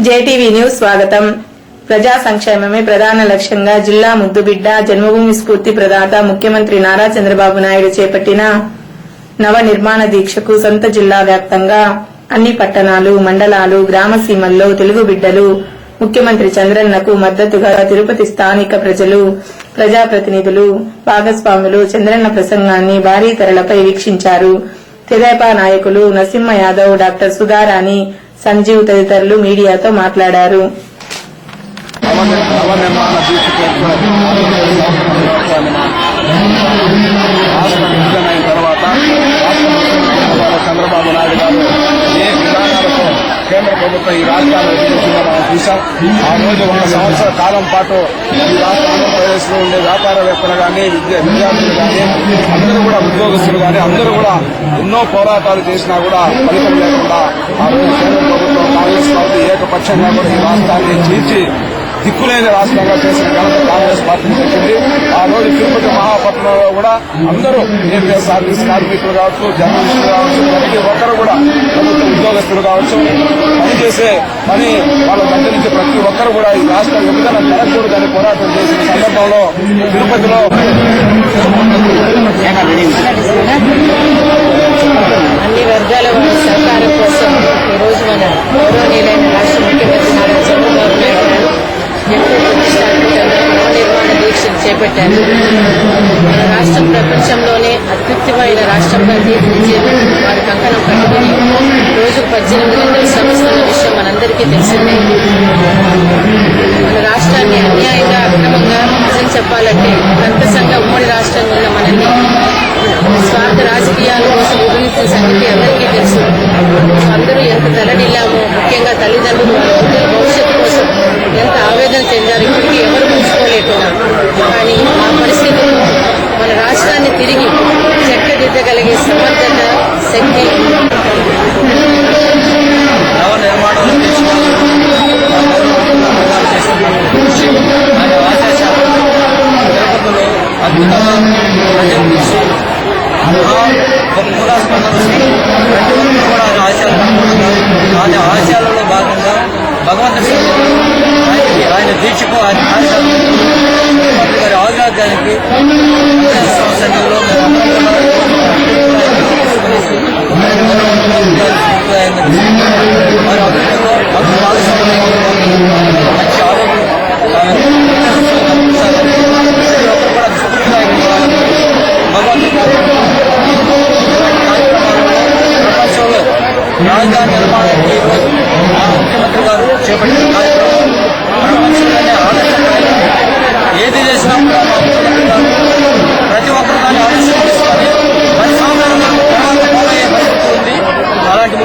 JTV news స్వాగతం. ప్రజా సంక్షేమమే ప్రధాన లక్ష్యంగా జిల్లా ముద్దుబిడ్డ జన్మభూమి స్ఫూర్తి ప్రదాత ముఖ్యమంత్రి నారా చంద్రబాబు నాయుడు చేపట్టిన నవ నిర్మాణ దీక్షకు సొంత జిల్లా వ్యాప్తంగా అన్ని పట్టణాలు, మండలాలు, గ్రామ సీమల్లో తెలుగు బిడ్డలు ముఖ్యమంత్రి చంద్రన్నకు మద్దతుగా తిరుపతి స్థానిక ప్రజలు, ప్రజాప్రతినిధులు, భాగస్వాములు చంద్రన్న ప్రసంగాన్ని భారీ తెరలపై వీక్షించారు. తెదేపా నాయకులు నరసింహ యాదవ్, డాక్టర్ సుధారాణి, సంజీవ్ తదితరులు మీడియాతో మాట్లాడారు. చంద్రబాబు నాయుడు గారు ఏ విధానాలతో కేంద్ర ప్రభుత్వం ఈ రాష్ట్రాన్ని ఎదుర్కొంటుందో మనం చూసాం. ఆ రోజు 1 సంవత్సరాల కాలం పాటు ఈ రాష్ట్ర ఆంధ్రప్రదేశ్ లో ఉండే వ్యాపారవేత్తలు కానీ, విద్యార్థులు కానీ, అందరూ కూడా ఉద్యోగస్తులు కానీ అందరూ కూడా ఎన్నో పోరాటాలు చేసినా కూడా ఫలితం లేకుండా ఆ రోజు కేంద్ర ప్రభుత్వం కాంగ్రెస్ పార్టీ ఏకపక్షంగా కూడా ఈ రాష్ట్రాన్ని చీల్చి దిక్కులేని రాష్ట్రంగా చేసిన ఘనత కాంగ్రెస్ పార్టీకి దక్కింది. ఆ రోజు తిరుపతి మహాపట్నంలో కూడా అందరూ ఏపీఎస్ఆర్టీసీ కార్మికులు కావచ్చు, జర్నలిస్టులు కావచ్చు, ప్రతి ఒక్కరు కూడా ప్రభుత్వ ఉద్యోగస్తులు కావచ్చు, పనిచేసే పని వాళ్ళ మధ్య నుంచి ప్రతి ఒక్కరు కూడా ఈ రాష్ట్ర విభజన జరగకూడదని పోరాటం చేసిన సందర్భంలో తిరుపతిలో అన్ని వర్గాల వారి సహకారం కోసం ఈ రోజు మన గౌరవనీయులైన రాష్ట్ర ముఖ్యమంత్రి నారా చంద్రబాబు నాయుడు గారు ఎంతో ప్రతిష్టాత్మకంగా నవనిర్మాణ దీక్షలు చేపట్టారు. మన రాష్ట్రం ప్రపంచంలోనే అత్యుత్తమైన రాష్ట్రంగా తీర్చిదిద్దేందుకు వారి కంకణం కట్టుకుని రోజు 18 గంటలు శ్రమిస్తున్న విషయం మనందరికీ తెలిసిందే. మన రాష్ట్రాన్ని అన్యాయంగా, అక్రమంగా నిజం చెప్పాలంటే రక్తసంగా ఉమ్మడి రాష్ట్రంలో ఉన్న మనల్ని స్వార్థ రాజకీయాల కోసం విభజించిన సంగతి అందరికీ తెలుసు. అందరూ ఎంత తలడిల్లామో, ముఖ్యంగా తల్లిదండ్రులు వాళ్ళ పిల్లల భవిష్యత్తు కోసం ఎంత ఆవేదన చెందారు ఇప్పటికీ ఎవరు ఉంచుకోలేకున్నారు. కానీ ఆ పరిస్థితుల్లో మన రాష్ట్రాన్ని తిరిగి చక్కదిద్దగలిగే సమర్థత, శక్తి ఆశయాలలో భాగంగా భగవంతుడు ఆయన దీక్షకు ఆయన గారి ఆగ్రహానికి సన్నిధిలో వారి అభివృద్ధిలో మంచి ఆరోగ్యం ప్రపంచంలో రాజధాని నిర్మాణానికి ఈరోజు ముఖ్యమంత్రి గారు చేపట్టిన కార్యక్రమం ప్రపంచంలోనే ఆదర్శంగా ఏది చేసినా కూడా మా ముఖ్యమంత్రి గారు ప్రతి ఒక్కరు దాన్ని ఆదర్శం తీసుకొని పరిశ్రమలను తర్వాత పోయే పరిస్థితి ఉంది. అలాంటి